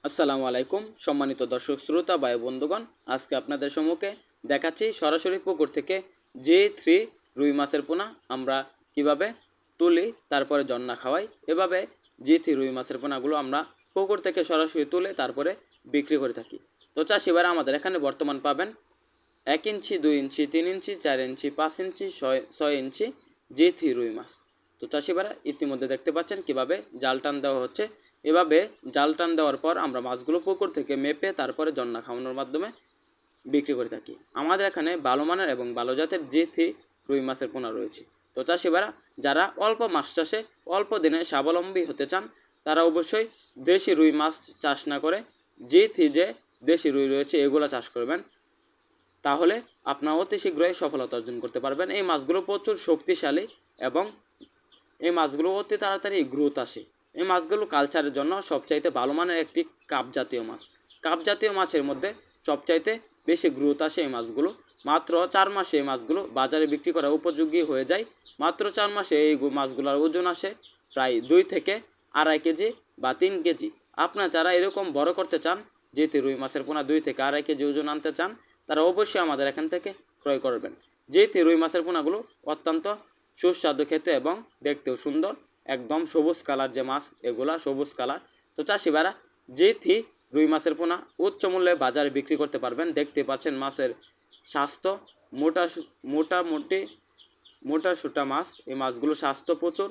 আসসালামু আলাইকুম সম্মানিত দর্শক শ্রোতা ভাই বন্ধুগণ, আজকে আপনাদের সম্মুখে দেখাচ্ছি সরাসরি পুকুর থেকে J3 রুই মাছের পোনা আমরা কিভাবে তুলি, তারপরে জন্না খাওয়াই। এভাবে J3 রুই মাছের পোনাগুলো আমরা পুকুর থেকে সরাসরি তুলে তারপরে বিক্রি করে থাকি। তো চাষিবারা আমাদের এখানে বর্তমান পাবেন 1 ইঞ্চি, 2 ইঞ্চি, 3 ইঞ্চি, 4 ইঞ্চি, 5 ইঞ্চি, 6 ইঞ্চি J3 রুই মাছ। তো চাষিবারা ইতিমধ্যে দেখতে পাচ্ছেন কিভাবে জাল টান দেওয়া হচ্ছে। এভাবে জাল টান দেওয়ার পর আমরা মাছগুলো পুকুর থেকে মেপে তারপরে জন্না খাওয়ানোর মাধ্যমে বিক্রি করে থাকি। আমাদের এখানে ভালো মানের এবং ভালো জাতের J3 রুই মাছের পোনা রয়েছে। তো চাষিবারা যারা অল্প মাছ চাষে অল্প দিনে স্বাবলম্বী হতে চান, তারা অবশ্যই দেশি রুই মাছ চাষ না করে J3 যে দেশি রুই রয়েছে এগুলো চাষ করবেন। তাহলে আপনারা অতি শীঘ্রই সফলতা অর্জন করতে পারবেন। এই মাছগুলো প্রচুর শক্তিশালী এবং এই মাছগুলো অতি তাড়াতাড়ি গ্রোথ আসে। এই মাছগুলো কালচারের জন্য সবচাইতে ভালো মানের একটি কাপ জাতীয় মাছ। কাপ জাতীয় মাছের মধ্যে সবচাইতে বেশি গ্রোথ আসে এই মাছগুলো। মাত্র 4 মাসে এই মাছগুলো বাজারে বিক্রি করা উপযোগী হয়ে যায়। মাত্র 4 মাসে এই মাছগুলোর ওজন আসে প্রায় 2 থেকে 2.5 কেজি বা 3 কেজি। আপনারা যারা এরকম বড় করতে চান, যেহেতু রুই মাছের পোনা 2 থেকে 2.5 কেজি ওজন আনতে চান, তারা অবশ্যই আমাদের এখান থেকে ক্রয় করবেন। যেহেতু রুই মাছের পোনাগুলো অত্যন্ত সুস্বাদু খেতে এবং দেখতেও সুন্দর, একদম সবুজ কালার যে মাছ, এগুলা সবুজ কালার। তো চাষিবারা J3 রুই মাছের পোনা উচ্চ মূল্যে বাজারে বিক্রি করতে পারবেন। দেখতে পাচ্ছেন মাছের স্বাস্থ্য মোটামুটি মোটাসোটা মাছ। এই মাছগুলো স্বাস্থ্য প্রচুর,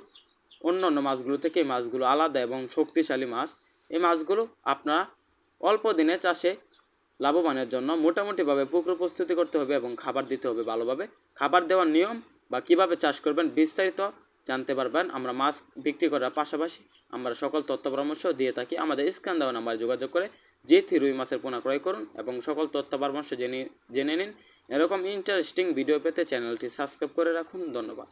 অন্যান্য মাছগুলো থেকে এই মাছগুলো আলাদা এবং শক্তিশালী মাছ। এই মাছগুলো আপনারা অল্প দিনে চাষে লাভবানের জন্য মোটামুটিভাবে পুকুর প্রস্তুতি করতে হবে এবং খাবার দিতে হবে ভালোভাবে। খাবার দেওয়ার নিয়ম বা কীভাবে চাষ করবেন বিস্তারিত জানতে পারবেন। আমরা মাছ বিক্রি করার পাশাপাশি আমরা সকল তথ্য পরামর্শ দিয়ে থাকি। আমাদের স্ক্যান দেওয়া নাম্বারে যোগাযোগ করে J3 রুই মাছের পোনা ক্রয় করুন এবং সকল তথ্য পরামর্শ জেনে নিন। এরকম ইন্টারেস্টিং ভিডিও পেতে চ্যানেলটি সাবস্ক্রাইব করে রাখুন। ধন্যবাদ।